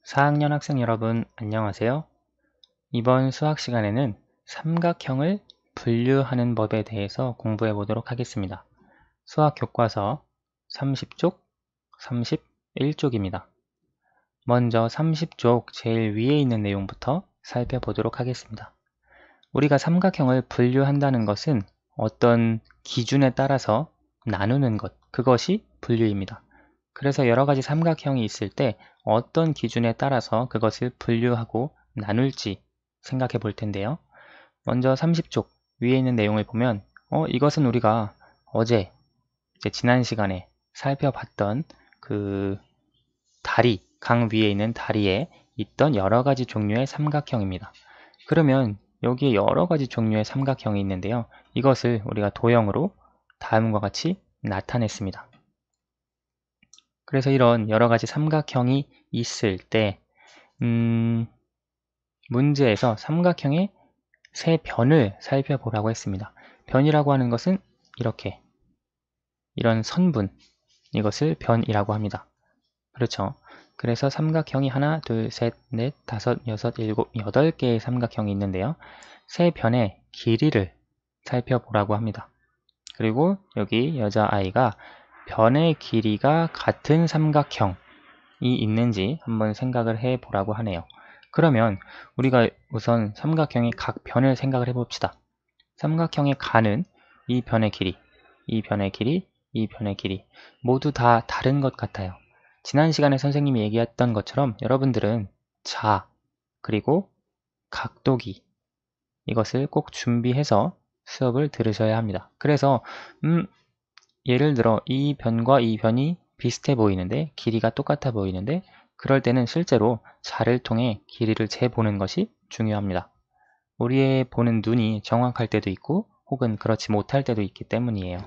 4학년 학생 여러분, 안녕하세요. 이번 수학 시간에는 삼각형을 분류하는 법에 대해서 공부해 보도록 하겠습니다. 수학 교과서 30쪽, 31쪽입니다. 먼저 30쪽 제일 위에 있는 내용부터 살펴보도록 하겠습니다. 우리가 삼각형을 분류한다는 것은 어떤 기준에 따라서 나누는 것, 그것이 분류입니다. 그래서 여러 가지 삼각형이 있을 때 어떤 기준에 따라서 그것을 분류하고 나눌지 생각해 볼 텐데요. 먼저 30쪽 위에 있는 내용을 보면 이것은 우리가 어제 지난 시간에 살펴봤던 그 다리, 강 위에 있는 다리에 있던 여러 가지 종류의 삼각형입니다. 그러면 여기에 여러 가지 종류의 삼각형이 있는데요. 이것을 우리가 도형으로 다음과 같이 나타냈습니다. 그래서 이런 여러 가지 삼각형이 있을 때 문제에서 삼각형의 세 변을 살펴보라고 했습니다. 변이라고 하는 것은 이렇게 이런 선분, 이것을 변이라고 합니다. 그렇죠. 그래서 삼각형이 하나, 둘, 셋, 넷, 다섯, 여섯, 일곱, 여덟 개의 삼각형이 있는데요. 세 변의 길이를 살펴보라고 합니다. 그리고 여기 여자아이가 변의 길이가 같은 삼각형이 있는지 한번 생각을 해 보라고 하네요. 그러면 우리가 우선 삼각형의 각 변을 생각을 해 봅시다. 삼각형의 가는 이 변의 길이, 이 변의 길이, 이 변의 길이 모두 다 다른 것 같아요. 지난 시간에 선생님이 얘기했던 것처럼 여러분들은 자, 그리고 각도기 이것을 꼭 준비해서 수업을 들으셔야 합니다. 그래서 예를 들어 이 변과 이 변이 비슷해 보이는데 길이가 똑같아 보이는데 그럴 때는 실제로 자를 통해 길이를 재보는 것이 중요합니다. 우리의 보는 눈이 정확할 때도 있고 혹은 그렇지 못할 때도 있기 때문이에요.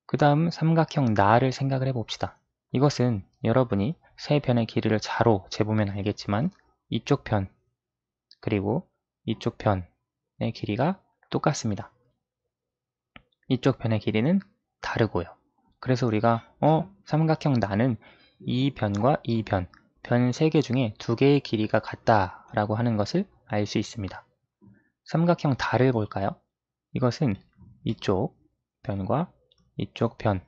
그 다음 삼각형 나를 생각을 해봅시다. 이것은 여러분이 세 변의 길이를 자로 재보면 알겠지만 이쪽 편 그리고 이쪽 편의 길이가 똑같습니다. 이쪽 편의 길이는 다르고요. 그래서 우리가 삼각형 나는 이 변과 이 변, 변 3개 중에 2개의 길이가 같다라고 하는 것을 알 수 있습니다. 삼각형 달을 볼까요? 이것은 이쪽 변과 이쪽 변,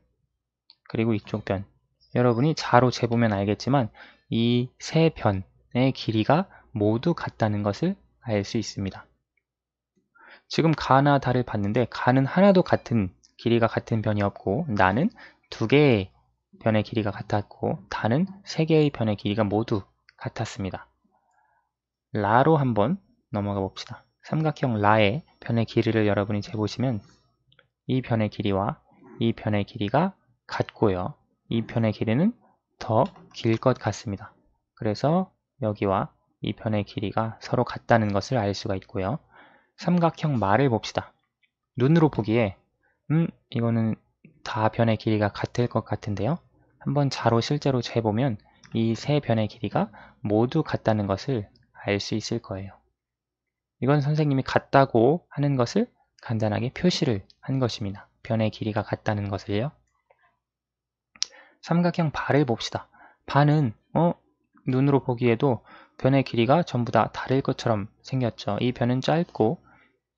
그리고 이쪽 변. 여러분이 자로 재보면 알겠지만 이 세 변의 길이가 모두 같다는 것을 알 수 있습니다. 지금 가나 다를 봤는데 가는 하나도 같은 길이가 같은 변이 없고 나는 2개의 변의 길이가 같았고 다는 3개의 변의 길이가 모두 같았습니다. 라로 한번 넘어가 봅시다. 삼각형 라의 변의 길이를 여러분이 재보시면 이 변의 길이와 이 변의 길이가 같고요. 이 변의 길이는 더 길 것 같습니다. 그래서 여기와 이 변의 길이가 서로 같다는 것을 알 수가 있고요. 삼각형 마를 봅시다. 눈으로 보기에 이거는 다 변의 길이가 같을 것 같은데요. 한번 자로 실제로 재보면 이 세 변의 길이가 모두 같다는 것을 알 수 있을 거예요. 이건 선생님이 같다고 하는 것을 간단하게 표시를 한 것입니다. 변의 길이가 같다는 것을요. 삼각형 바를 봅시다. 바는 눈으로 보기에도 변의 길이가 전부 다 다를 것처럼 생겼죠. 이 변은 짧고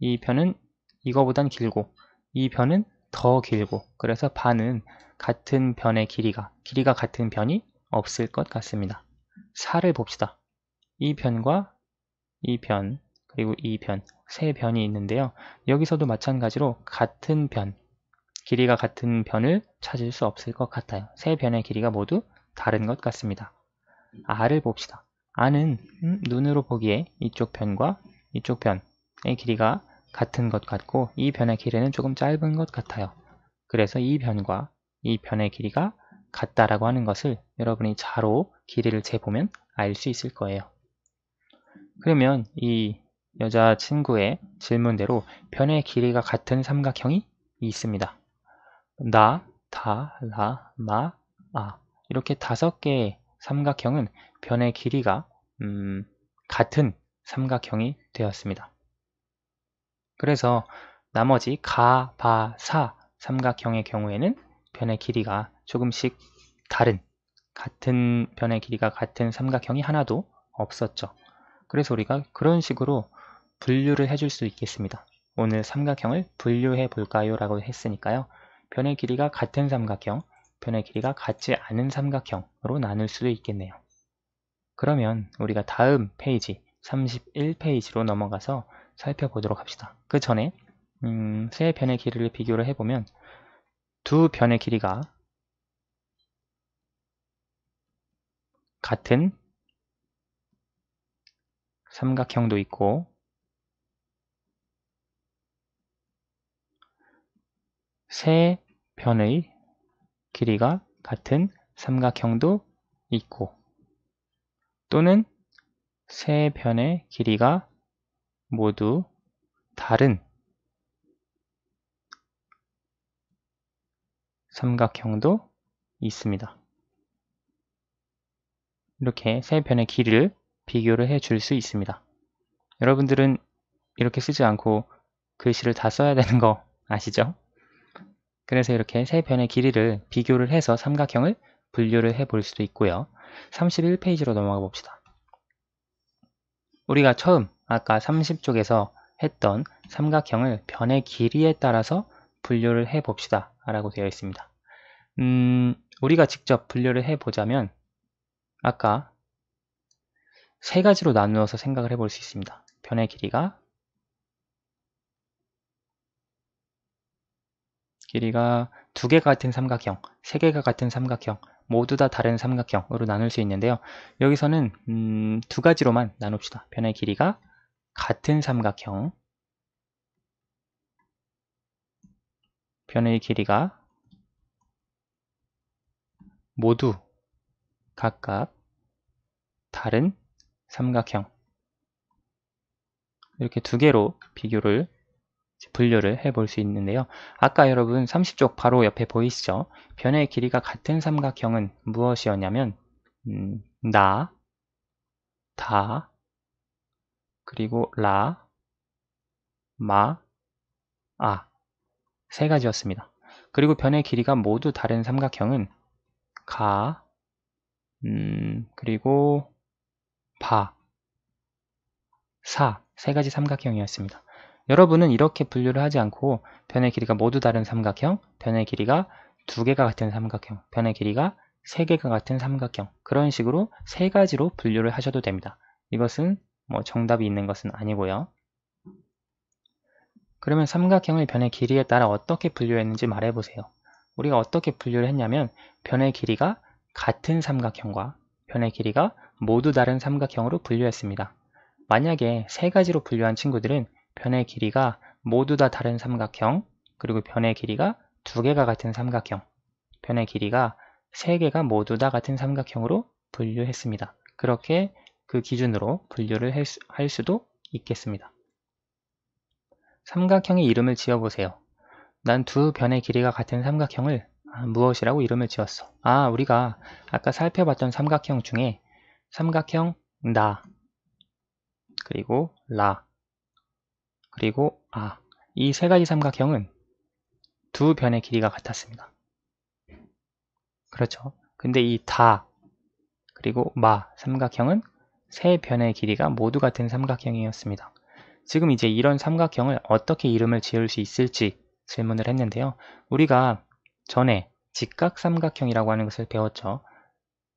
이 변은 이거보단 길고 이 변은 더 길고 그래서 바는 같은 변의 길이가 같은 변이 없을 것 같습니다. 사를 봅시다. 이 변과 이 변 그리고 이 변, 세 변이 있는데요. 여기서도 마찬가지로 같은 변, 길이가 같은 변을 찾을 수 없을 것 같아요. 세 변의 길이가 모두 다른 것 같습니다. 아를 봅시다. 아는 눈으로 보기에 이쪽 변과 이쪽 변의 길이가 같은 것 같고 이 변의 길이는 조금 짧은 것 같아요. 그래서 이 변과 이 변의 길이가 같다라고 하는 것을 여러분이 자로 길이를 재보면 알 수 있을 거예요. 그러면 이 여자친구의 질문대로 변의 길이가 같은 삼각형이 있습니다. 나, 다, 라, 마, 아 이렇게 5개의 삼각형은 변의 길이가 같은 삼각형이 되었습니다. 그래서 나머지 가, 바, 사 삼각형의 경우에는 변의 길이가 조금씩 다른 같은 변의 길이가 같은 삼각형이 하나도 없었죠. 그래서 우리가 그런 식으로 분류를 해줄 수 있겠습니다. 오늘 삼각형을 분류해 볼까요? 라고 했으니까요. 변의 길이가 같은 삼각형, 변의 길이가 같지 않은 삼각형으로 나눌 수도 있겠네요. 그러면 우리가 다음 페이지 31페이지로 넘어가서 살펴보도록 합시다. 그 전에 세 변의 길이를 비교를 해보면 두 변의 길이가 같은 삼각형도 있고 세 변의 길이가 같은 삼각형도 있고 또는 세 변의 길이가 모두 다른 삼각형도 있습니다. 이렇게 세 변의 길이를 비교를 해 줄 수 있습니다. 여러분들은 이렇게 쓰지 않고 글씨를 다 써야 되는 거 아시죠? 그래서 이렇게 세 변의 길이를 비교를 해서 삼각형을 분류를 해 볼 수도 있고요. 31페이지로 넘어가 봅시다. 우리가 처음 아까 30쪽에서 했던 삼각형을 변의 길이에 따라서 분류를 해 봅시다 라고 되어 있습니다. 우리가 직접 분류를 해 보자면 아까 세 가지로 나누어서 생각을 해볼 수 있습니다. 변의 길이가 두 개가 같은 삼각형, 세 개가 같은 삼각형, 모두 다 다른 삼각형으로 나눌 수 있는데요. 여기서는 두 가지로만 나눕시다. 변의 길이가 같은 삼각형, 변의 길이가 모두 각각 다른 삼각형, 이렇게 두 개로 분류를 해 볼 수 있는데요. 아까 여러분 30쪽 바로 옆에 보이시죠? 변의 길이가 같은 삼각형은 무엇이었냐면 나, 다, 그리고 라, 마, 아 세 가지였습니다. 그리고 변의 길이가 모두 다른 삼각형은 가, 그리고 바, 사 세 가지 삼각형이었습니다. 여러분은 이렇게 분류를 하지 않고 변의 길이가 모두 다른 삼각형, 변의 길이가 두 개가 같은 삼각형, 변의 길이가 세 개가 같은 삼각형 그런 식으로 세 가지로 분류를 하셔도 됩니다. 이것은 정답이 있는 것은 아니고요. 그러면 삼각형을 변의 길이에 따라 어떻게 분류했는지 말해보세요. 우리가 어떻게 분류를 했냐면 변의 길이가 같은 삼각형과 변의 길이가 모두 다른 삼각형으로 분류했습니다. 만약에 세 가지로 분류한 친구들은 변의 길이가 모두 다 다른 삼각형, 그리고 변의 길이가 두 개가 같은 삼각형, 변의 길이가 세 개가 모두 다 같은 삼각형으로 분류했습니다. 그렇게 그 기준으로 분류를 할 수도 있겠습니다. 삼각형의 이름을 지어보세요. 난 두 변의 길이가 같은 삼각형을 무엇이라고 이름을 지었어? 우리가 아까 살펴봤던 삼각형 중에 삼각형 나, 그리고 라, 그리고 이 세 가지 삼각형은 두 변의 길이가 같았습니다. 그렇죠? 근데 이 다, 그리고 마 삼각형은 세 변의 길이가 모두 같은 삼각형이었습니다. 지금 이제 이런 삼각형을 어떻게 이름을 지을 수 있을지 질문을 했는데요. 우리가 전에 직각삼각형이라고 하는 것을 배웠죠.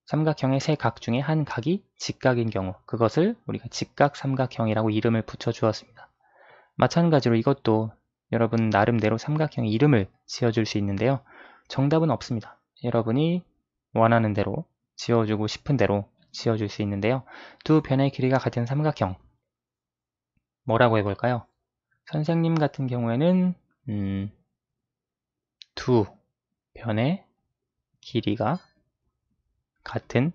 삼각형의 세 각 중에 한 각이 직각인 경우 그것을 우리가 직각삼각형이라고 이름을 붙여 주었습니다. 마찬가지로 이것도 여러분 나름대로 삼각형의 이름을 지어줄 수 있는데요. 정답은 없습니다. 여러분이 원하는 대로 지어주고 싶은 대로 지어줄 수 있는데요. 두 변의 길이가 같은 삼각형 뭐라고 해볼까요? 선생님 같은 경우에는 두 변의 길이가 같은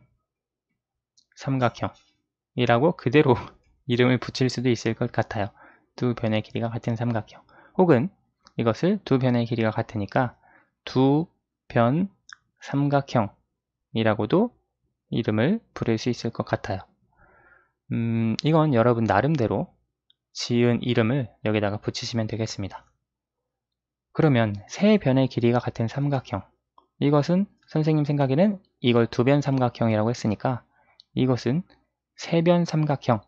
삼각형이라고 그대로 이름을 붙일 수도 있을 것 같아요. 두 변의 길이가 같은 삼각형. 혹은 이것을 두 변의 길이가 같으니까 두 변 삼각형이라고도 이름을 부를 수 있을 것 같아요. 이건 여러분 나름대로 지은 이름을 여기다가 붙이시면 되겠습니다. 그러면 세 변의 길이가 같은 삼각형. 이것은 선생님 생각에는 이걸 두변 삼각형이라고 했으니까 이것은 세변 삼각형이라고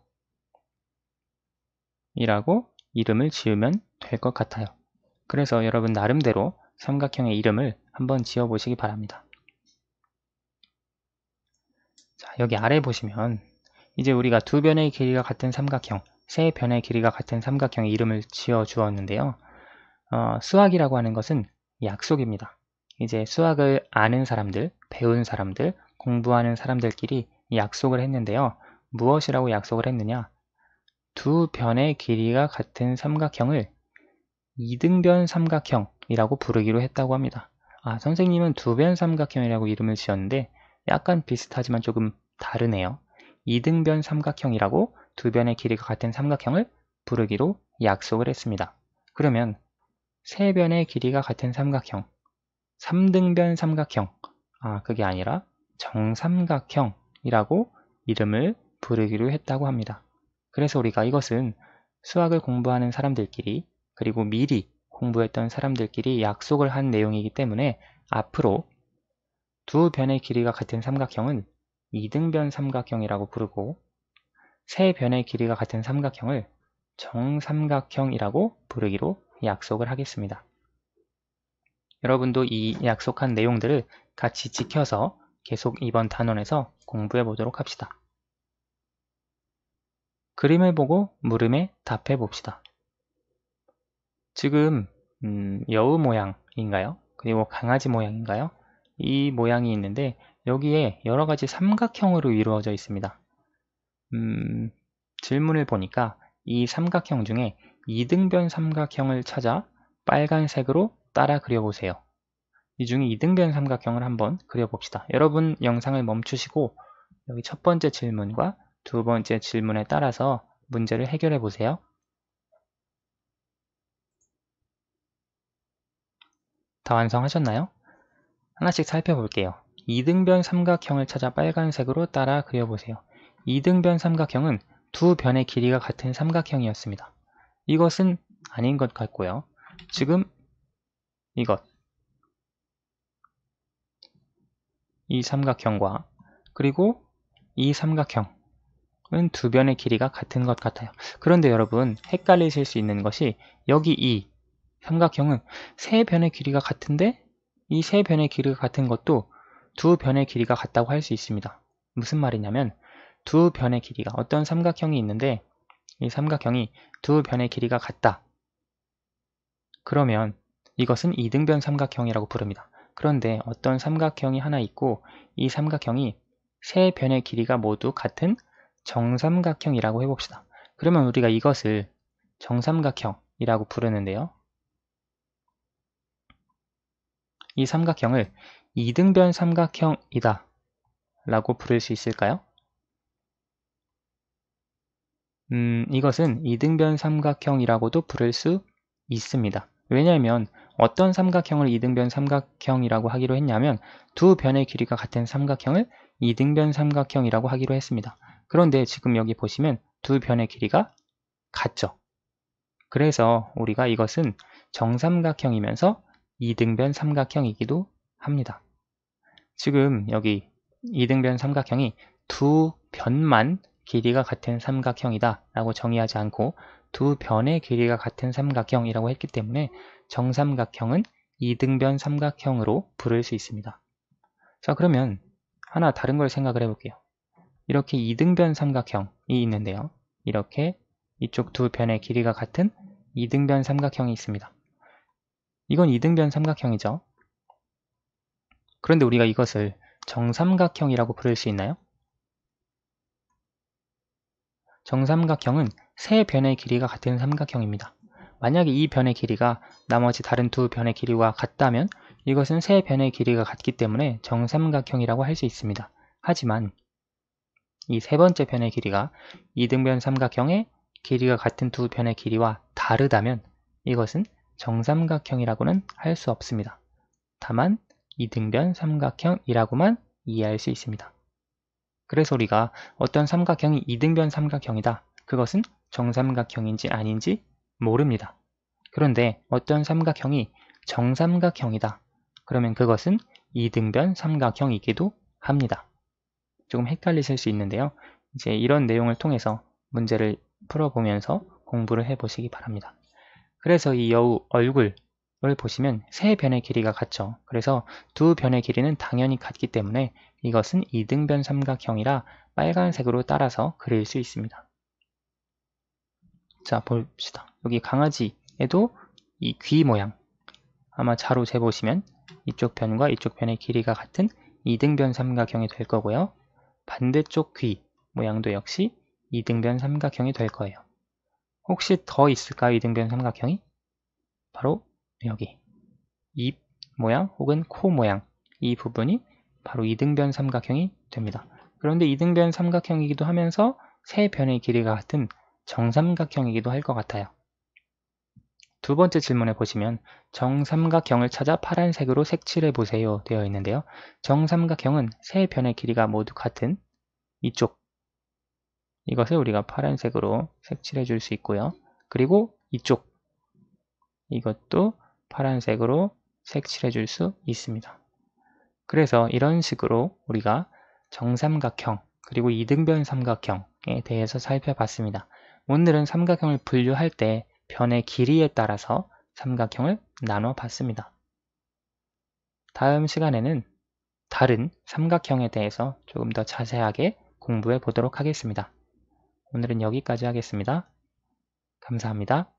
이름을 지으면 될 것 같아요. 그래서 여러분 나름대로 삼각형의 이름을 한번 지어 보시기 바랍니다. 자, 여기 아래 보시면 이제 우리가 두 변의 길이가 같은 삼각형, 세 변의 길이가 같은 삼각형의 이름을 지어 주었는데요. 수학이라고 하는 것은 약속입니다. 이제 수학을 아는 사람들, 배운 사람들, 공부하는 사람들끼리 약속을 했는데요. 무엇이라고 약속을 했느냐? 두 변의 길이가 같은 삼각형을 이등변 삼각형이라고 부르기로 했다고 합니다. 선생님은 두변 삼각형이라고 이름을 지었는데 약간 비슷하지만 조금 다르네요. 이등변 삼각형이라고 두 변의 길이가 같은 삼각형을 부르기로 약속을 했습니다. 그러면 세 변의 길이가 같은 삼각형, 3등변 삼각형, 그게 아니라 정삼각형이라고 이름을 부르기로 했다고 합니다. 그래서 우리가 이것은 수학을 공부하는 사람들끼리 그리고 미리 공부했던 사람들끼리 약속을 한 내용이기 때문에 앞으로 두 변의 길이가 같은 삼각형은 이등변 삼각형이라고 부르고 세 변의 길이가 같은 삼각형을 정삼각형이라고 부르기로 약속을 하겠습니다. 여러분도 이 약속한 내용들을 같이 지켜서 계속 이번 단원에서 공부해 보도록 합시다. 그림을 보고 물음에 답해 봅시다. 지금 여우 모양인가요? 그리고 강아지 모양인가요? 이 모양이 있는데 여기에 여러 가지 삼각형으로 이루어져 있습니다. 질문을 보니까 이 삼각형 중에 이등변 삼각형을 찾아 빨간색으로 따라 그려보세요. 이 중에 이등변 삼각형을 한번 그려봅시다. 여러분 영상을 멈추시고 여기 첫 번째 질문과 두 번째 질문에 따라서 문제를 해결해 보세요. 다 완성하셨나요? 하나씩 살펴볼게요. 이등변 삼각형을 찾아 빨간색으로 따라 그려보세요. 이등변 삼각형은 두 변의 길이가 같은 삼각형이었습니다. 이것은 아닌 것 같고요. 지금 이것, 이 삼각형과 그리고 이 삼각형은 두 변의 길이가 같은 것 같아요. 그런데 여러분 헷갈리실 수 있는 것이 여기 이 삼각형은 세 변의 길이가 같은데 이 세 변의 길이가 같은 것도 두 변의 길이가 같다고 할 수 있습니다. 무슨 말이냐면 두 변의 길이가 어떤 삼각형이 있는데 이 삼각형이 두 변의 길이가 같다. 그러면 이것은 이등변 삼각형이라고 부릅니다. 그런데 어떤 삼각형이 하나 있고 이 삼각형이 세 변의 길이가 모두 같은 정삼각형이라고 해봅시다. 그러면 우리가 이것을 정삼각형이라고 부르는데요. 이 삼각형을 이등변 삼각형이다 라고 부를 수 있을까요? 이것은 이등변 삼각형이라고도 부를 수 있습니다. 왜냐하면 어떤 삼각형을 이등변 삼각형이라고 하기로 했냐면 두 변의 길이가 같은 삼각형을 이등변 삼각형이라고 하기로 했습니다. 그런데 지금 여기 보시면 두 변의 길이가 같죠. 그래서 우리가 이것은 정삼각형이면서 이등변 삼각형이기도 합니다. 지금 여기 이등변 삼각형이 두 변만 길이가 같은 삼각형이다 라고 정의하지 않고 두 변의 길이가 같은 삼각형이라고 했기 때문에 정삼각형은 이등변 삼각형으로 부를 수 있습니다. 자, 그러면 하나 다른 걸 생각을 해볼게요. 이렇게 이등변 삼각형이 있는데요. 이렇게 이쪽 두 변의 길이가 같은 이등변 삼각형이 있습니다. 이건 이등변 삼각형이죠. 그런데 우리가 이것을 정삼각형이라고 부를 수 있나요? 정삼각형은 세 변의 길이가 같은 삼각형입니다. 만약에 이 변의 길이가 나머지 다른 두 변의 길이와 같다면 이것은 세 변의 길이가 같기 때문에 정삼각형이라고 할 수 있습니다. 하지만 이 세 번째 변의 길이가 이등변 삼각형의 길이가 같은 두 변의 길이와 다르다면 이것은 정삼각형이라고는 할 수 없습니다. 다만 이등변 삼각형이라고만 이해할 수 있습니다. 그래서 우리가 어떤 삼각형이 이등변 삼각형이다. 그것은 정삼각형인지 아닌지 모릅니다. 그런데 어떤 삼각형이 정삼각형이다. 그러면 그것은 이등변 삼각형이기도 합니다. 조금 헷갈리실 수 있는데요. 이제 이런 내용을 통해서 문제를 풀어보면서 공부를 해보시기 바랍니다. 그래서 이 여우 얼굴을 보시면 세 변의 길이가 같죠. 그래서 두 변의 길이는 당연히 같기 때문에 이것은 이등변 삼각형이라 빨간색으로 따라서 그릴 수 있습니다. 자, 봅시다. 여기 강아지에도 이 귀 모양, 아마 자로 재보시면 이쪽 변과 이쪽 변의 길이가 같은 이등변 삼각형이 될 거고요. 반대쪽 귀 모양도 역시 이등변 삼각형이 될 거예요. 혹시 더 있을까요? 이등변 삼각형이? 바로 여기 입 모양 혹은 코 모양, 이 부분이 바로 이등변 삼각형이 됩니다. 그런데 이등변 삼각형이기도 하면서 세 변의 길이가 같은 정삼각형이기도 할 것 같아요. 두 번째 질문에 보시면 정삼각형을 찾아 파란색으로 색칠해 보세요 되어 있는데요. 정삼각형은 세 변의 길이가 모두 같은 이쪽, 이것을 우리가 파란색으로 색칠해 줄 수 있고요. 그리고 이쪽, 이것도 파란색으로 색칠해 줄 수 있습니다. 그래서 이런 식으로 우리가 정삼각형 그리고 이등변 삼각형에 대해서 살펴봤습니다. 오늘은 삼각형을 분류할 때 변의 길이에 따라서 삼각형을 나눠 봤습니다. 다음 시간에는 다른 삼각형에 대해서 조금 더 자세하게 공부해 보도록 하겠습니다. 오늘은 여기까지 하겠습니다. 감사합니다.